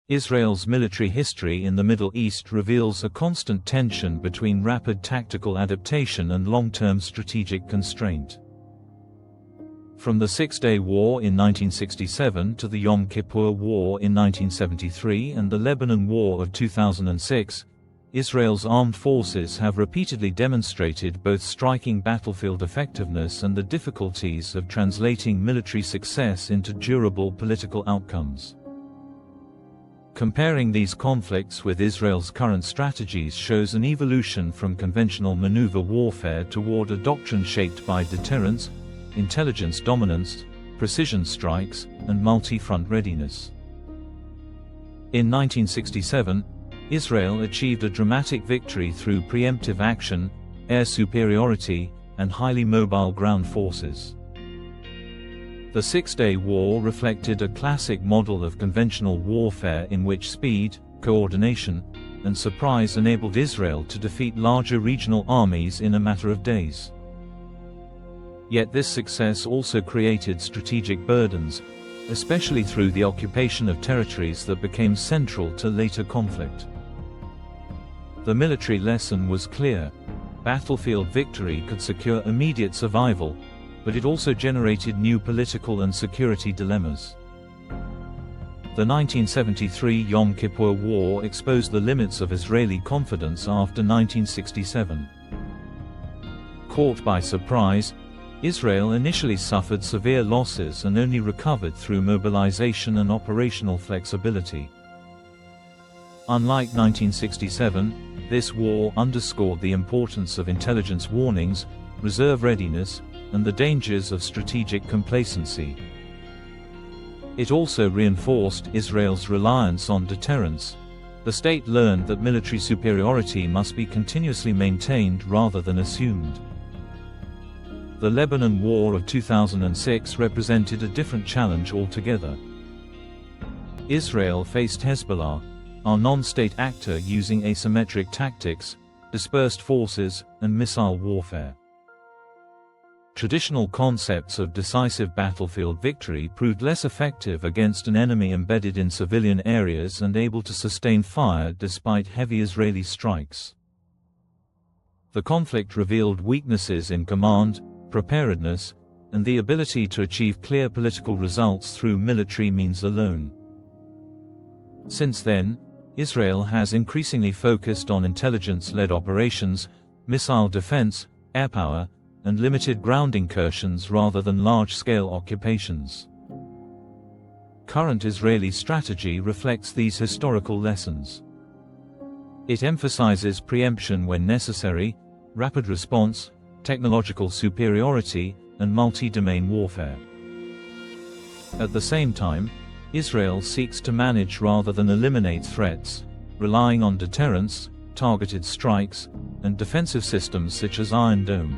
Israel's military history in the Middle East reveals a constant tension between rapid tactical adaptation and long-term strategic constraint. From the Six-Day War in 1967 to the Yom Kippur War in 1973 and the Lebanon War of 2006, Israel's armed forces have repeatedly demonstrated both striking battlefield effectiveness and the difficulties of translating military success into durable political outcomes. Comparing these conflicts with Israel's current strategies shows an evolution from conventional maneuver warfare toward a doctrine shaped by deterrence, intelligence dominance, precision strikes, and multi-front readiness. In 1967, Israel achieved a dramatic victory through preemptive action, air superiority, and highly mobile ground forces. The Six-Day War reflected a classic model of conventional warfare in which speed, coordination, and surprise enabled Israel to defeat larger regional armies in a matter of days. Yet this success also created strategic burdens, especially through the occupation of territories that became central to later conflict. The military lesson was clear: battlefield victory could secure immediate survival, but it also generated new political and security dilemmas. The 1973 Yom Kippur War exposed the limits of Israeli confidence after 1967. Caught by surprise, Israel initially suffered severe losses and only recovered through mobilization and operational flexibility. Unlike 1967, this war underscored the importance of intelligence warnings, reserve readiness, and the dangers of strategic complacency. It also reinforced Israel's reliance on deterrence. The state learned that military superiority must be continuously maintained rather than assumed. The Lebanon War of 2006 represented a different challenge altogether. Israel faced Hezbollah, a non-state actor using asymmetric tactics, dispersed forces, and missile warfare. Traditional concepts of decisive battlefield victory proved less effective against an enemy embedded in civilian areas and able to sustain fire despite heavy Israeli strikes. The conflict revealed weaknesses in command, preparedness, and the ability to achieve clear political results through military means alone. Since then, Israel has increasingly focused on intelligence-led operations, missile defense, air power, and limited ground incursions rather than large-scale occupations. Current Israeli strategy reflects these historical lessons. It emphasizes preemption when necessary, rapid response, technological superiority, and multi-domain warfare. At the same time, Israel seeks to manage rather than eliminate threats, relying on deterrence, targeted strikes, and defensive systems such as Iron Dome.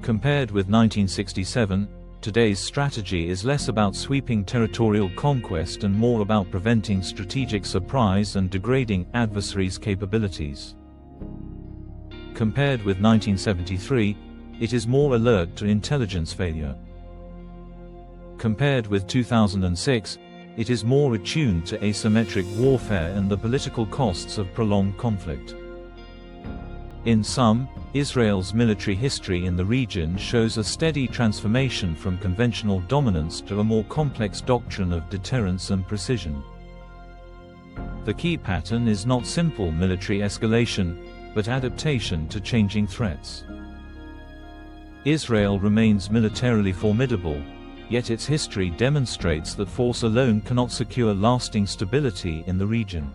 Compared with 1967, today's strategy is less about sweeping territorial conquest and more about preventing strategic surprise and degrading adversaries' capabilities. Compared with 1973, it is more alert to intelligence failure. Compared with 2006, it is more attuned to asymmetric warfare and the political costs of prolonged conflict. In sum, Israel's military history in the region shows a steady transformation from conventional dominance to a more complex doctrine of deterrence and precision. The key pattern is not simple military escalation, but adaptation to changing threats. Israel remains militarily formidable, yet its history demonstrates that force alone cannot secure lasting stability in the region.